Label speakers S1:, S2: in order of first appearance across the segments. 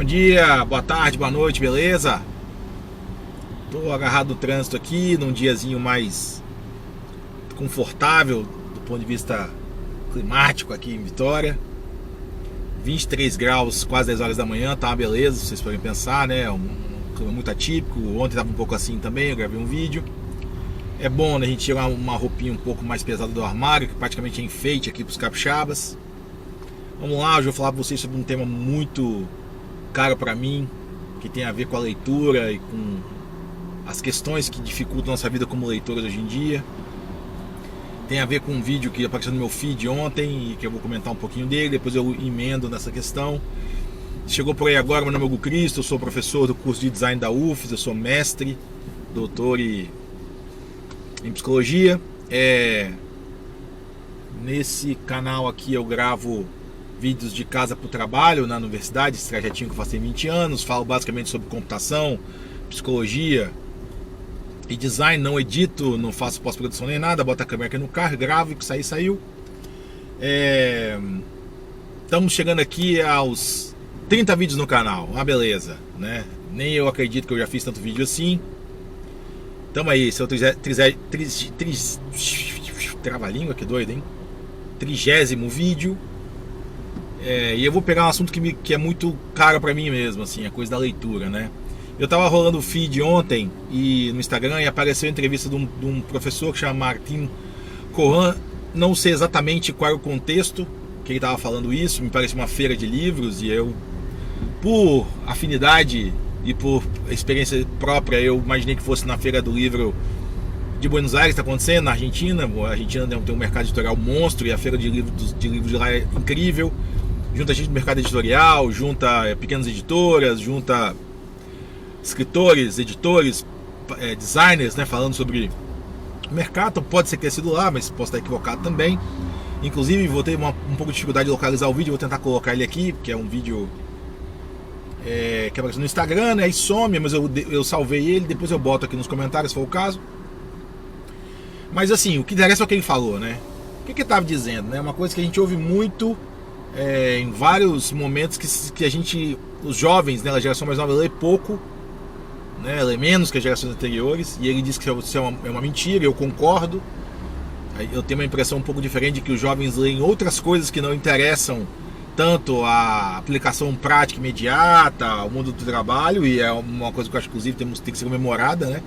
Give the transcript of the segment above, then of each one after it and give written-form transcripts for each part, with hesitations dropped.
S1: Bom dia, boa tarde, boa noite, beleza? Tô agarrado no trânsito aqui, num diazinho mais confortável do ponto de vista climático aqui em Vitória. 23 graus, quase 10 horas da manhã, tá uma beleza, vocês podem pensar, né? Um clima muito atípico. Ontem tava um pouco assim também, eu gravei um vídeo. É bom, né, a gente tirar uma roupinha um pouco mais pesada do armário, que praticamente é enfeite aqui pros capixabas. Vamos lá, hoje eu vou falar pra vocês sobre um tema muito caro pra mim, que tem a ver com a leitura e com as questões que dificultam a nossa vida como leitores hoje em dia. Tem a ver com um vídeo que apareceu no meu feed ontem e que eu vou comentar um pouquinho dele, depois eu emendo nessa questão. Chegou por aí agora, meu nome é Hugo Cristo, eu sou professor do curso de design da UFES, eu sou mestre, doutor em psicologia. Nesse canal aqui eu gravo vídeos de casa para o trabalho na universidade, esse trajetinho que eu faço tem 20 anos, falo basicamente sobre computação, psicologia e design, não edito, não faço pós-produção nem nada, boto a câmera aqui no carro, gravo e que sair, saiu. Estamos chegando aqui aos 30 vídeos no canal, uma beleza, né? Nem eu acredito que eu já fiz tanto vídeo assim. Tamo aí, esse é o trava-língua, que doido, hein? 30º vídeo. E eu vou pegar um assunto que é muito caro pra mim mesmo, assim, a coisa da leitura, né? Eu tava rolando o feed ontem no Instagram e apareceu a entrevista de um professor que chama Martin Cohen. Não sei exatamente qual é o contexto que ele tava falando isso, me parece uma feira de livros, e eu, por afinidade e por experiência própria, eu imaginei que fosse na feira do livro de Buenos Aires, está acontecendo na Argentina. A Argentina tem um mercado editorial monstro e a feira de livros de lá é incrível. Junta gente do mercado editorial, junta pequenas editoras, junta escritores, editores, designers, né, falando sobre o mercado. Pode ser que tenha sido lá, mas posso estar equivocado também. Inclusive vou ter um pouco de dificuldade de localizar o vídeo, vou tentar colocar ele aqui, porque é um vídeo que aparece no Instagram, né, aí some, mas eu salvei ele, depois eu boto aqui nos comentários se for o caso. Mas assim, o que interessa é o que ele falou, né? O que ele estava dizendo, né? Uma coisa que a gente ouve muito em vários momentos, que a gente, os jovens, né, a geração mais nova, lê pouco, né, lê menos que as gerações anteriores, e ele diz que isso é uma mentira, eu concordo. Eu tenho uma impressão um pouco diferente de que os jovens leem outras coisas que não interessam tanto a aplicação prática imediata, ao mundo do trabalho, e é uma coisa que eu acho que inclusive tem que ser comemorada, né?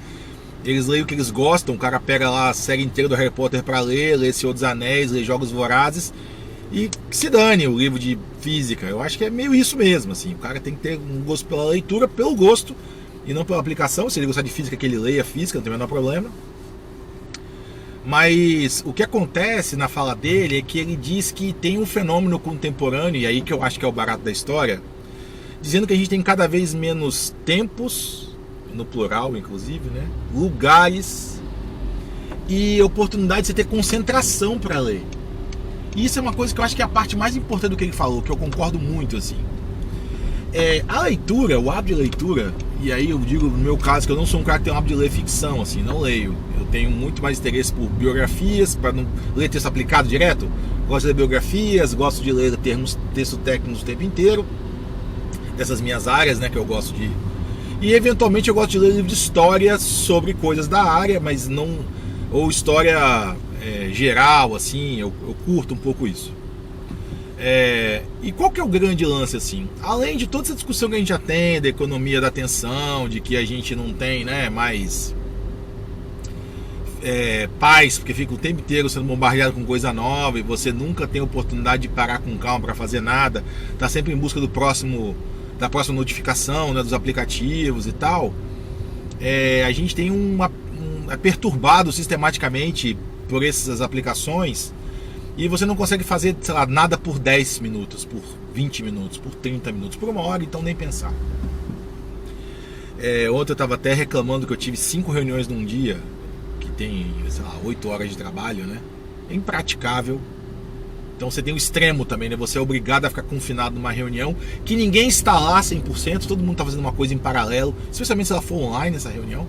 S1: Eles leem o que eles gostam, o cara pega lá a série inteira do Harry Potter pra lê Senhor dos Anéis, lê Jogos Vorazes, e que se dane o livro de física. Eu acho que é meio isso mesmo, assim, o cara tem que ter um gosto pela leitura, pelo gosto, e não pela aplicação. Se ele gostar de física, que ele leia física, não tem o menor problema. Mas o que acontece na fala dele é que ele diz que tem um fenômeno contemporâneo, e aí que eu acho que é o barato da história, dizendo que a gente tem cada vez menos tempos, no plural inclusive, né, lugares e oportunidade de você ter concentração para ler. E isso é uma coisa que eu acho que é a parte mais importante do que ele falou, que eu concordo muito, assim. A leitura, o hábito de leitura, e aí eu digo no meu caso que eu não sou um cara que tem um hábito de ler ficção, assim, não leio. Eu tenho muito mais interesse por biografias, para não ler texto aplicado direto. Gosto de ler biografias, gosto de ler textos técnicos o tempo inteiro, dessas minhas áreas, né, que eu gosto de. E eventualmente eu gosto de ler livros de história sobre coisas da área, mas não. Ou história geral, assim, eu curto um pouco isso. E qual que é o grande lance, assim? Além de toda essa discussão que a gente já tem da economia da atenção, de que a gente não tem, né, mais paz, porque fica o tempo inteiro sendo bombardeado com coisa nova e você nunca tem oportunidade de parar com calma para fazer nada, tá sempre em busca da próxima notificação, né, dos aplicativos e tal. A gente tem é perturbado sistematicamente por essas aplicações, e você não consegue fazer, sei lá, nada por 10 minutos, por 20 minutos, por 30 minutos, por uma hora, então nem pensar. Ontem eu estava até reclamando que eu tive 5 reuniões num dia, que tem, sei lá, 8 horas de trabalho, né? É impraticável. Então você tem o extremo também, né? Você é obrigado a ficar confinado numa reunião que ninguém está lá 100%, todo mundo está fazendo uma coisa em paralelo, especialmente se ela for online, essa reunião.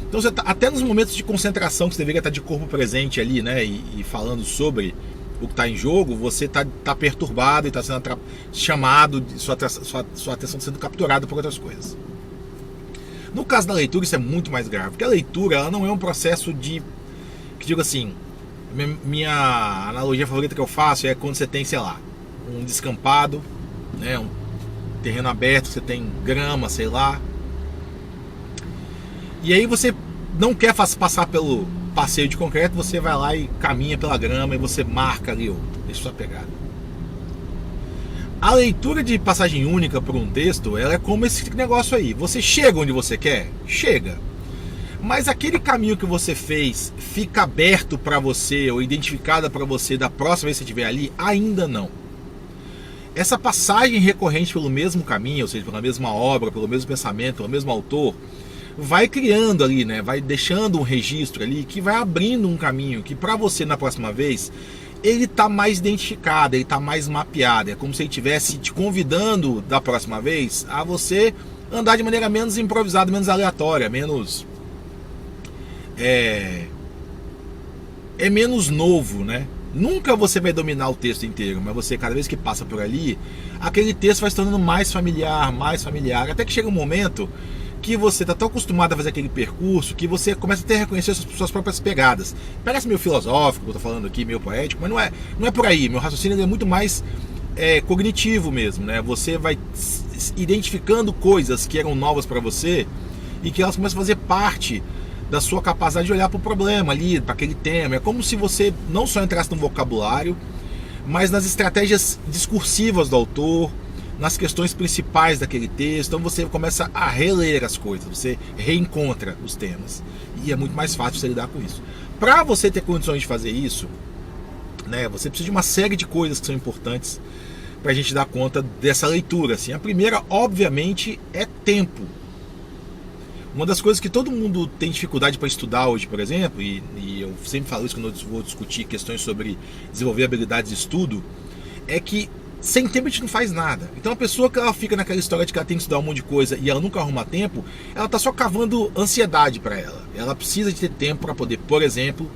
S1: Então você tá, até nos momentos de concentração que você deveria estar de corpo presente ali, né, e falando sobre o que está em jogo, você tá perturbado e está sendo chamado, sua atenção sendo capturada por outras coisas. No caso da leitura, isso é muito mais grave, porque a leitura ela não é um processo que digo assim, minha analogia favorita que eu faço é quando você tem, sei lá, um descampado, né, um terreno aberto, você tem grama, sei lá, e aí você não quer passar pelo passeio de concreto, você vai lá e caminha pela grama e você marca ali, deixa sua pegada. A leitura de passagem única por um texto, ela é como esse negócio aí. Você chega onde você quer? Chega. Mas aquele caminho que você fez fica aberto para você ou identificado para você da próxima vez que você estiver ali? Ainda não. Essa passagem recorrente pelo mesmo caminho, ou seja, pela mesma obra, pelo mesmo pensamento, pelo mesmo autor, vai criando ali, né? Vai deixando um registro ali que vai abrindo um caminho que para você na próxima vez ele está mais identificado, ele está mais mapeado. É como se ele estivesse te convidando da próxima vez a você andar de maneira menos improvisada, menos aleatória, menos menos novo, né? Nunca você vai dominar o texto inteiro, mas você, cada vez que passa por ali, aquele texto vai se tornando mais familiar, até que chega um momento que você está tão acostumado a fazer aquele percurso que você começa a ter a reconhecer suas próprias pegadas. Parece meio filosófico, eu estou falando aqui, meio poético, mas não é por aí. Meu raciocínio é muito mais cognitivo mesmo, né? Você vai identificando coisas que eram novas para você e que elas começam a fazer parte da sua capacidade de olhar para o problema ali, para aquele tema. É como se você não só entrasse no vocabulário, mas nas estratégias discursivas do autor, nas questões principais daquele texto. Então você começa a reler as coisas, você reencontra os temas e é muito mais fácil você lidar com isso. Para você ter condições de fazer isso, né, você precisa de uma série de coisas que são importantes para a gente dar conta dessa leitura. Assim. A primeira, obviamente, é tempo. Uma das coisas que todo mundo tem dificuldade para estudar hoje, por exemplo, e eu sempre falo isso quando eu vou discutir questões sobre desenvolver habilidades de estudo, é que sem tempo a gente não faz nada. Então a pessoa que ela fica naquela história de que ela tem que estudar um monte de coisa e ela nunca arruma tempo, ela está só cavando ansiedade para ela. Ela precisa de ter tempo para poder, por exemplo,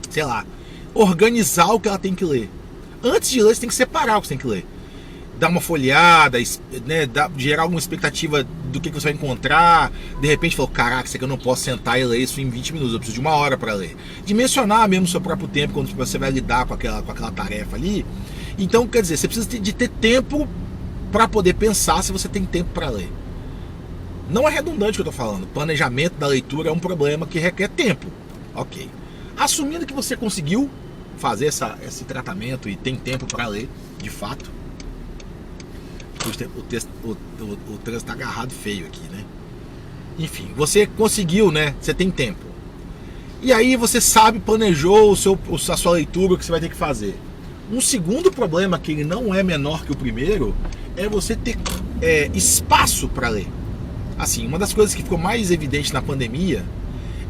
S1: sei lá, organizar o que ela tem que ler. Antes de ler, você tem que separar o que você tem que ler. Dar uma folheada, né, gerar alguma expectativa do que você vai encontrar. De repente falou, caraca, isso aqui eu não posso sentar e ler isso em 20 minutos, eu preciso de 1 hora para ler. Dimensionar mesmo o seu próprio tempo quando você vai lidar com aquela tarefa ali. Então, quer dizer, você precisa de ter tempo para poder pensar se você tem tempo para ler. Não é redundante o que eu estou falando. Planejamento da leitura é um problema que requer tempo. Ok. Assumindo que você conseguiu fazer esse tratamento e tem tempo para ler, de fato. O trânsito está agarrado feio aqui, né? Enfim, você conseguiu, né? Você tem tempo. E aí você sabe, planejou a sua leitura, o que você vai ter que fazer. Um segundo problema, que ele não é menor que o primeiro, é você ter espaço para ler. Assim, uma das coisas que ficou mais evidente na pandemia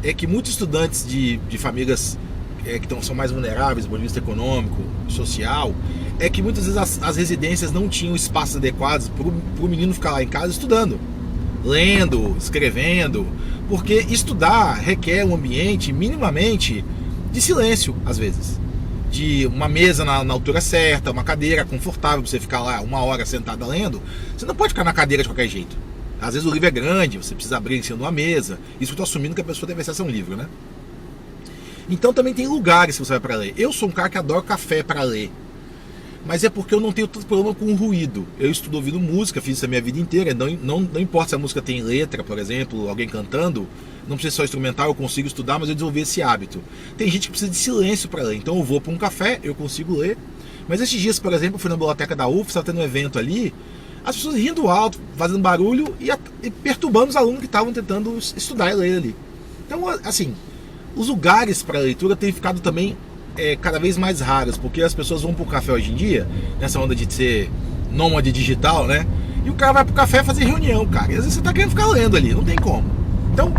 S1: é que muitos estudantes de famílias que são mais vulneráveis do ponto de vista econômico, social, é que muitas vezes as residências não tinham espaços adequados para o menino ficar lá em casa estudando, lendo, escrevendo, porque estudar requer um ambiente minimamente de silêncio, às vezes. De uma mesa na altura certa, uma cadeira confortável para você ficar lá 1 hora sentada lendo. Você não pode ficar na cadeira de qualquer jeito. Às vezes o livro é grande, você precisa abrir em cima de uma mesa. Isso eu estou assumindo que a pessoa deve acesso a um livro, né? Então também tem lugares que você vai para ler. Eu sou um cara que adora café para ler, mas é porque eu não tenho tanto problema com o ruído. Eu estudo ouvindo música, fiz isso a minha vida inteira. Não importa se a música tem letra, por exemplo, alguém cantando, não precisa só instrumental, eu consigo estudar, mas eu desenvolvi esse hábito. Tem gente que precisa de silêncio para ler, então eu vou para um café, eu consigo ler. Mas esses dias, por exemplo, eu fui na biblioteca da UF, estava tendo um evento ali, as pessoas rindo alto, fazendo barulho e perturbando os alunos que estavam tentando estudar e ler ali. Então, assim, os lugares para leitura têm ficado também cada vez mais raros, porque as pessoas vão pro café hoje em dia, nessa onda de ser nômade digital, né? E o cara vai pro café fazer reunião, cara. E às vezes você tá querendo ficar lendo ali, não tem como. Então,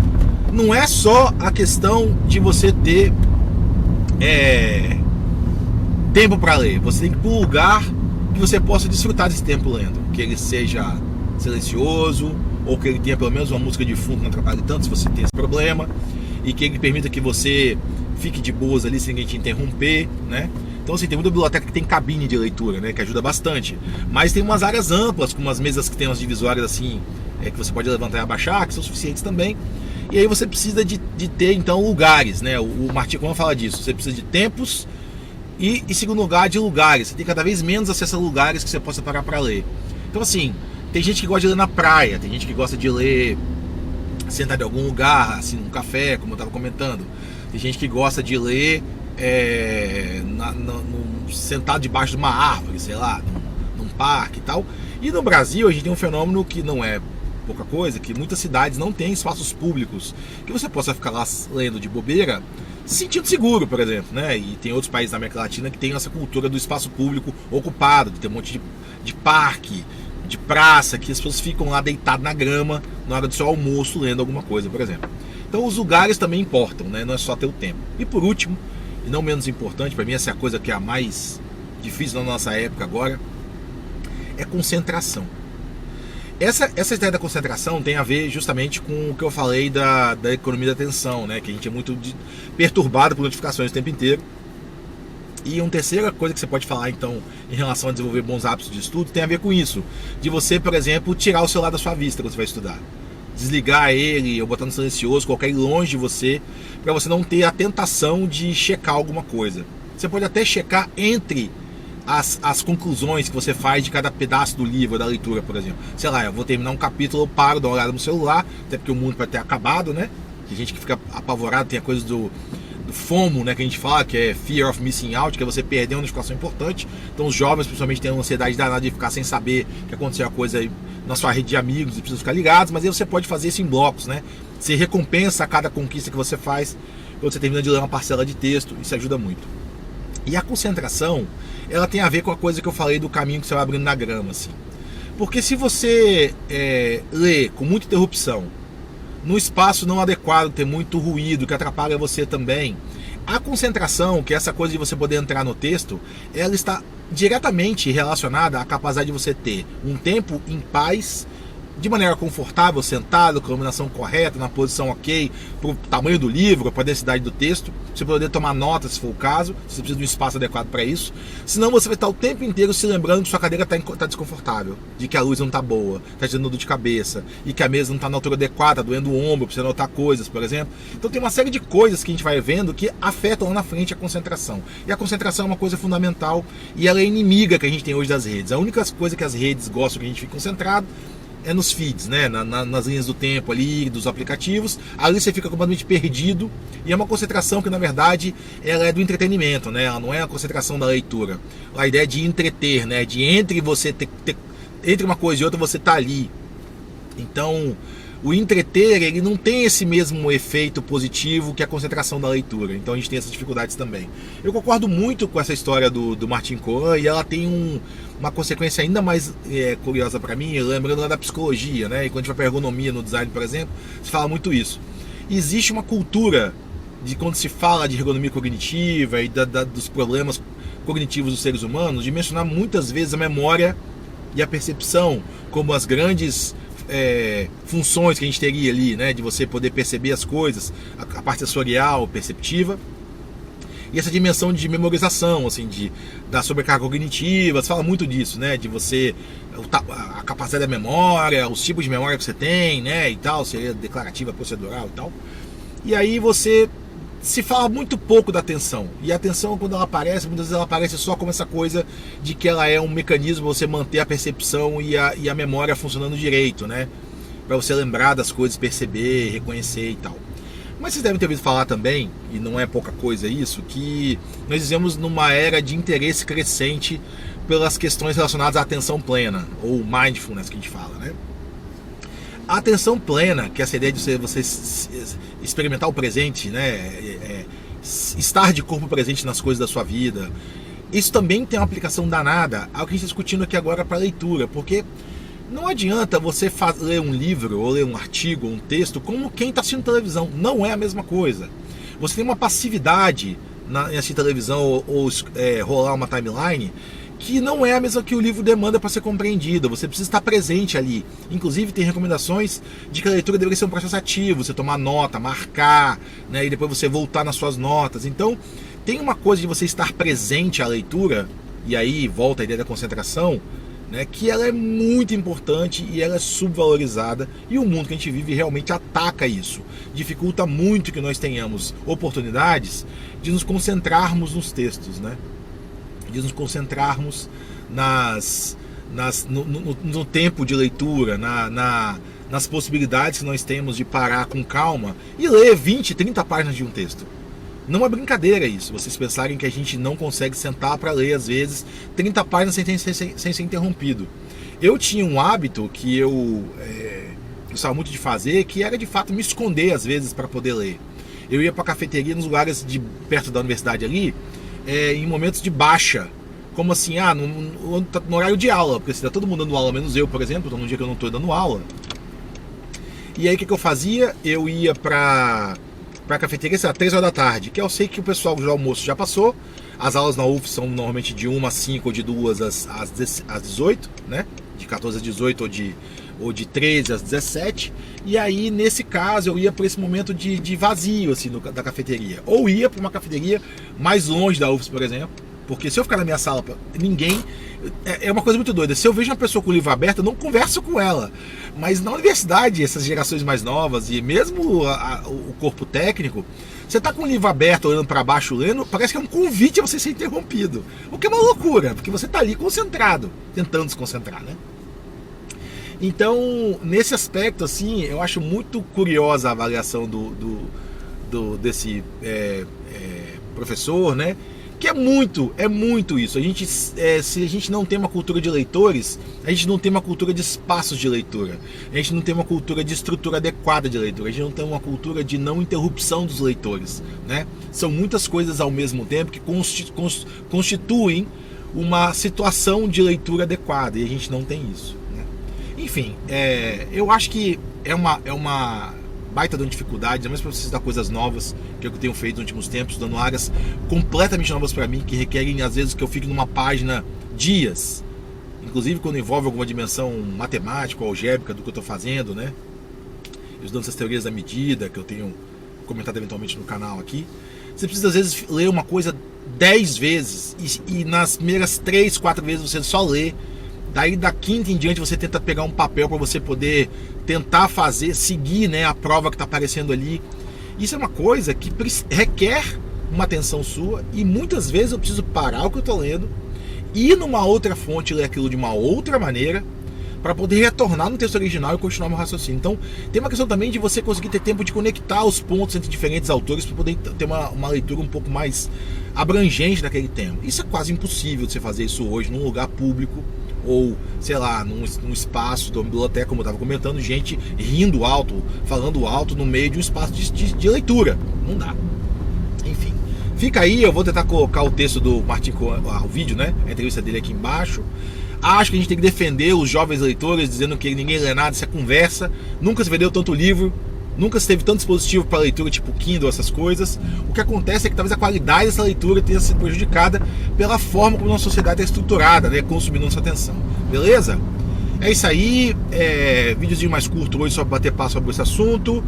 S1: não é só a questão de você ter tempo para ler. Você tem que ir para um lugar que você possa desfrutar desse tempo lendo. Que ele seja silencioso, ou que ele tenha pelo menos uma música de fundo que não atrapalhe tanto se você tem esse problema, e que ele permita que você fique de boas ali sem ninguém te interromper, né? Então assim, tem muita biblioteca que tem cabine de leitura, né, que ajuda bastante. Mas tem umas áreas amplas, com umas mesas que tem umas divisórias assim, que você pode levantar e abaixar, que são suficientes também. E aí você precisa de ter então lugares, né? O Martin Cohen fala disso. Você precisa de tempos e, em segundo lugar, de lugares. Você tem cada vez menos acesso a lugares que você possa parar para ler. Então assim, tem gente que gosta de ler na praia, tem gente que gosta de ler sentado em algum lugar, assim, num café, como eu estava comentando. Tem gente que gosta de ler sentado debaixo de uma árvore, sei lá, num parque e tal. E no Brasil a gente tem um fenômeno que não é pouca coisa, que muitas cidades não têm espaços públicos que você possa ficar lá lendo de bobeira, se sentindo seguro, por exemplo, né? E tem outros países da América Latina que tem essa cultura do espaço público ocupado, de ter um monte de parque, de praça, que as pessoas ficam lá deitadas na grama na hora do seu almoço lendo alguma coisa, por exemplo. Então os lugares também importam, né? Não é só ter o tempo. E por último, e não menos importante, para mim essa é a coisa que é a mais difícil na nossa época agora, é concentração. Essa ideia da concentração tem a ver justamente com o que eu falei da economia da atenção, né? Que a gente é muito perturbado por notificações o tempo inteiro. E uma terceira coisa que você pode falar, então, em relação a desenvolver bons hábitos de estudo, tem a ver com isso. De você, por exemplo, tirar o celular da sua vista quando você vai estudar. Desligar ele ou botar no silencioso, colocar ele longe de você, para você não ter a tentação de checar alguma coisa. Você pode até checar entre as conclusões que você faz de cada pedaço do livro, da leitura, por exemplo. Sei lá, eu vou terminar um capítulo, eu paro, dou uma olhada no celular, até porque o mundo pode ter acabado, né? Tem gente que fica apavorado, tem a coisa do FOMO, né, que a gente fala, que é Fear of Missing Out, que é você perder uma notificação importante. Então os jovens, principalmente, têm uma ansiedade danada de ficar sem saber que aconteceu a coisa aí na sua rede de amigos e precisam ficar ligados, mas aí você pode fazer isso em blocos, né? Você recompensa a cada conquista que você faz quando você termina de ler uma parcela de texto, isso ajuda muito. E a concentração, ela tem a ver com a coisa que eu falei do caminho que você vai abrindo na grama, assim. Porque se você lê com muita interrupção, num espaço não adequado, tem muito ruído que atrapalha você também, a concentração, que é essa coisa de você poder entrar no texto, ela está diretamente relacionada à capacidade de você ter um tempo em paz, de maneira confortável, sentado, com a iluminação correta, na posição ok, para o tamanho do livro, para a densidade do texto, você poder tomar notas se for o caso, você precisa de um espaço adequado para isso. Senão você vai estar o tempo inteiro se lembrando que sua cadeira está desconfortável, de que a luz não está boa, está te dando dor de cabeça, e que a mesa não está na altura adequada, doendo o ombro, para você anotar coisas, por exemplo. Então tem uma série de coisas que a gente vai vendo que afetam lá na frente a concentração. E a concentração é uma coisa fundamental, e ela é inimiga que a gente tem hoje das redes. A única coisa que as redes gostam que a gente fique concentrado é nos feeds, né? Nas linhas do tempo ali, dos aplicativos. Ali você fica completamente perdido. E é uma concentração que, na verdade, ela é do entretenimento, né? Ela não é a concentração da leitura. A ideia é de entreter, né? De entre você entre uma coisa e outra, você tá ali. Então, o entreter, ele não tem esse mesmo efeito positivo que a concentração da leitura. Então a gente tem essas dificuldades também. Eu concordo muito com essa história do Martin Cohen, e ela tem uma consequência ainda mais curiosa para mim, lembrando lá da psicologia, né? E quando a gente vai para ergonomia no design, por exemplo, se fala muito isso. Existe uma cultura de, quando se fala de ergonomia cognitiva e dos problemas cognitivos dos seres humanos, de mencionar muitas vezes a memória e a percepção como as grandes funções que a gente teria ali, né? De você poder perceber as coisas, a parte sensorial, perceptiva, e essa dimensão de memorização, assim, da sobrecarga cognitiva. Você fala muito disso, né? De você, a capacidade da memória, os tipos de memória que você tem, né? E tal, seria declarativa, procedural e tal. E aí você se fala muito pouco da atenção. E a atenção, quando ela aparece, muitas vezes ela aparece só como essa coisa de que ela é um mecanismo para você manter a percepção e a memória funcionando direito, né? Para você lembrar das coisas, perceber, reconhecer e tal. Mas vocês devem ter ouvido falar também, e não é pouca coisa isso, que nós vivemos numa era de interesse crescente pelas questões relacionadas à atenção plena, ou mindfulness que a gente fala, né? A atenção plena, que é essa ideia de você experimentar o presente, né? Estar de corpo presente nas coisas da sua vida, isso também tem uma aplicação danada ao que a gente está discutindo aqui agora para a leitura, porque não adianta você ler um livro, ou ler um artigo, ou um texto, como quem está assistindo televisão. Não é a mesma coisa. Você tem uma passividade em assistir televisão ou rolar uma timeline que não é a mesma que o livro demanda para ser compreendido. Você precisa estar presente ali. Inclusive tem recomendações de que a leitura deveria ser um processo ativo, você tomar nota, marcar, né, e depois você voltar nas suas notas. Então tem uma coisa de você estar presente à leitura, e aí volta a ideia da concentração, né, que ela é muito importante e ela é subvalorizada, e o mundo que a gente vive realmente ataca isso, dificulta muito que nós tenhamos oportunidades de nos concentrarmos nos textos, né, de nos concentrarmos no tempo de leitura, nas possibilidades que nós temos de parar com calma e ler 20, 30 páginas de um texto. Não é brincadeira isso, vocês pensarem que a gente não consegue sentar para ler, às vezes, 30 páginas sem ser interrompido. Eu tinha um hábito que eu gostava muito de fazer, que era de fato me esconder, às vezes, para poder ler. Eu ia para a cafeteria nos lugares perto da universidade ali, em momentos de baixa. Como assim? No horário de aula, porque se está todo mundo dando aula, menos eu, por exemplo, então num dia que eu não estou dando aula. E aí o que eu fazia? Eu ia para a cafeteria, sei lá, 3 horas da tarde, que eu sei que o pessoal do almoço já passou. As aulas na UF são normalmente de 1 às 5 ou de 2 às 18, né? De 14 às 18 ou de 13 às 17. E aí, nesse caso, eu ia para esse momento de vazio assim, da cafeteria. Ou ia para uma cafeteria mais longe da UFS, por exemplo. Porque se eu ficar na minha sala, ninguém... É uma coisa muito doida. Se eu vejo uma pessoa com o livro aberto, eu não converso com ela. Mas na universidade, essas gerações mais novas, e mesmo o corpo técnico, você tá com o livro aberto, olhando para baixo, lendo, parece que é um convite a você ser interrompido. O que é uma loucura, porque você tá ali concentrado, tentando se concentrar, né? Então, nesse aspecto, assim, eu acho muito curiosa a avaliação desse professor, né? Que é muito isso. Se a gente não tem uma cultura de leitores, a gente não tem uma cultura de espaços de leitura, a gente não tem uma cultura de estrutura adequada de leitura, a gente não tem uma cultura de não interrupção dos leitores, né? São muitas coisas ao mesmo tempo que constituem uma situação de leitura adequada, e a gente não tem isso, né? Enfim, eu acho que é uma baita de uma dificuldade, mas para vocês dar coisas novas que eu tenho feito nos últimos tempos, dando áreas completamente novas para mim, que requerem às vezes que eu fique numa página dias, inclusive quando envolve alguma dimensão matemática ou algébrica do que eu estou fazendo, né? Estudando essas teorias da medida que eu tenho comentado eventualmente no canal aqui. Você precisa às vezes ler uma coisa 10 vezes e nas primeiras 3, 4 vezes você só lê. Daí da quinta em diante você tenta pegar um papel para você poder tentar seguir, né, a prova que está aparecendo ali. Isso é uma coisa que requer uma atenção sua, e muitas vezes eu preciso parar o que eu estou lendo, ir numa outra fonte e ler aquilo de uma outra maneira, para poder retornar no texto original e continuar meu raciocínio. Então tem uma questão também de você conseguir ter tempo de conectar os pontos entre diferentes autores para poder ter uma leitura um pouco mais abrangente daquele tema. Isso é quase impossível de você fazer isso hoje num lugar público, ou, sei lá, num espaço da biblioteca, como eu estava comentando, gente rindo alto, falando alto no meio de um espaço de leitura. Não dá. Enfim, fica aí, eu vou tentar colocar o texto do Martin Cohen, o vídeo, né, a entrevista dele aqui embaixo. Acho que a gente tem que defender os jovens leitores, dizendo que ninguém lê nada, isso é conversa. Nunca se vendeu tanto livro, nunca se teve tanto dispositivo para leitura, tipo Kindle, essas coisas. O que acontece é que talvez a qualidade dessa leitura tenha sido prejudicada pela forma como a nossa sociedade é estruturada, né, consumindo nossa atenção. Beleza? É isso aí, videozinho mais curto hoje só para bater passo sobre esse assunto.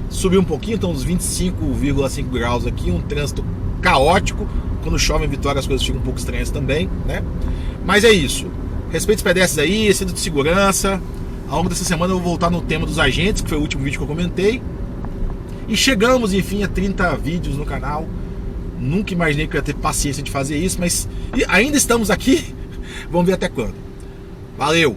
S1: Subiu um pouquinho, então uns 25,5 graus aqui, um trânsito caótico. Quando chove em Vitória as coisas ficam um pouco estranhas também, né? Mas é isso. Respeite os pedestres aí, cinto de segurança. Ao longo dessa semana eu vou voltar no tema dos agentes, que foi o último vídeo que eu comentei. E chegamos, enfim, a 30 vídeos no canal. Nunca imaginei que eu ia ter paciência de fazer isso, mas ainda estamos aqui. Vamos ver até quando. Valeu!